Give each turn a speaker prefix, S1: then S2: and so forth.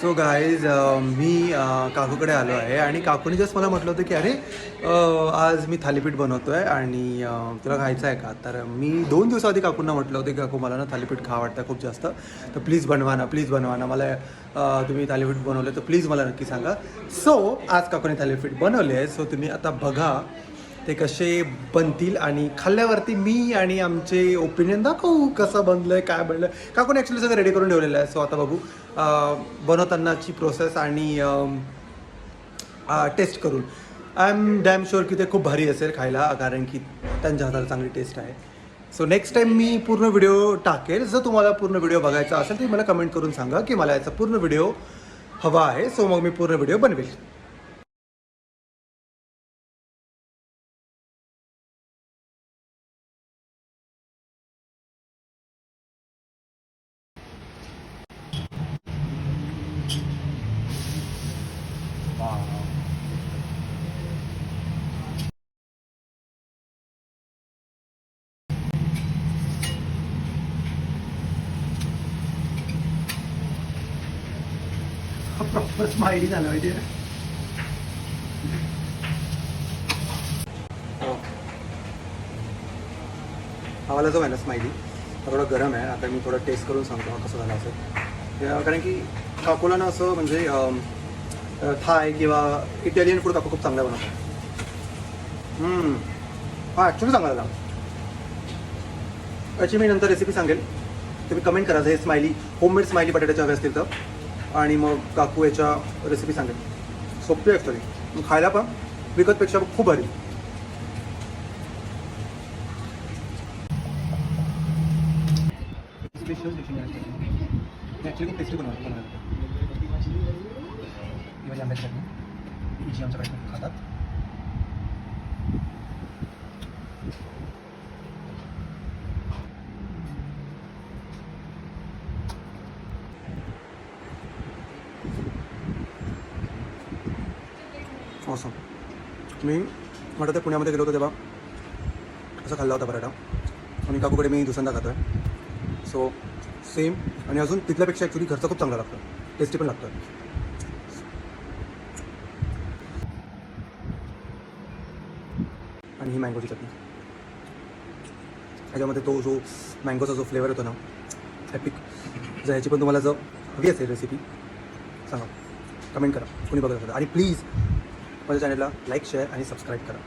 S1: So guys मी काकूकडे आलो आहे आणि काकूने जस्ट मला म्हटलं होतं की अरे आज मी थालीपीठ बनवतो आहे आणि तुला खायचं आहे का. तर मी 2 दिवसाआधी काकूंना म्हटलं होतं की काकू मला ना थालीपीठ खा वाटतं खूप जास्त, तर प्लीज बनवा ना मला तुम्ही थालीपीठ बनवले तर प्लीज मला नक्की सांगा. सो आज काकूने थालीपीठ बनवले आहे. सो तुम्ही आता बघा ते कसे बनतील आणि खाल्ल्यावरती मी आणि आमचे ओपिनियन दाखवू कसं बनलं आहे काय बनलं आहे. काकून ॲक्च्युली सगळं रेडी करून ठेवलेलं आहे. सो आता बघू बनवतानाची प्रोसेस आणि टेस्ट करून. आय एम डॅम शुअर की ते खूप भारी असेल खायला, कारण की त्यांच्या हाताला चांगली टेस्ट आहे. सो नेक्स्ट टाईम मी पूर्ण व्हिडिओ टाकेल. जर तुम्हाला पूर्ण व्हिडिओ बघायचा असेल तर मला कमेंट करून सांगा की मला याचा पूर्ण व्हिडिओ हवा आहे. सो मग मी पूर्ण व्हिडिओ बनवेल. प्रॉपर स्माइली झालं माहिती आहे. हवाला जो आहे ना स्माइली थोडं गरम आहे. आता मी थोडं टेस्ट करून सांगतो कसं झालं असेल. कारण की काकूला ना असं म्हणजे थाय किंवा इटालियन फूड काकू खूप चांगलं बनवतो. हा ॲक्च्युली चांगला झाला. याची मी नंतर रेसिपी सांगेल. तुम्ही कमेंट करा हे स्माइली होममेड स्माइली बटाट्याचे हवे असतील तर, आणि मग काकू याच्या रेसिपी सांगेल. सोपी ॲक्च्युली, मग खायला पण विकतपेक्षा खूप भारी. स्पेशल डिश ॲक्च्युली खूप टेस्टी बनवायला म्हणजे आंब्याची चटणी जी आमच्याकडे खूप खातात. असं मी म्हटलं तर पुण्यामध्ये गेलो होतो तेव्हा असं खाल्ला होता पराठा, आणि काकूकडे मी दुसऱ्यांदा खातो आहे. सो सेम, आणि अजून तिथल्यापेक्षा ॲक्च्युली घरचा खूप चांगला लागतो, टेस्टी पण लागतो. आणि ही मँगोची चटणी, ह्याच्यामध्ये तो जो मँगोचा जो फ्लेवर होतो ना एपिक. जर ह्याची पण तुम्हाला जर हवी असेल रेसिपी सांगा, कमेंट करा, कोणी बघत असेल. आणि प्लीज माझ्या चॅनलला लाईक, शेअर आणि सबस्क्राईब करा.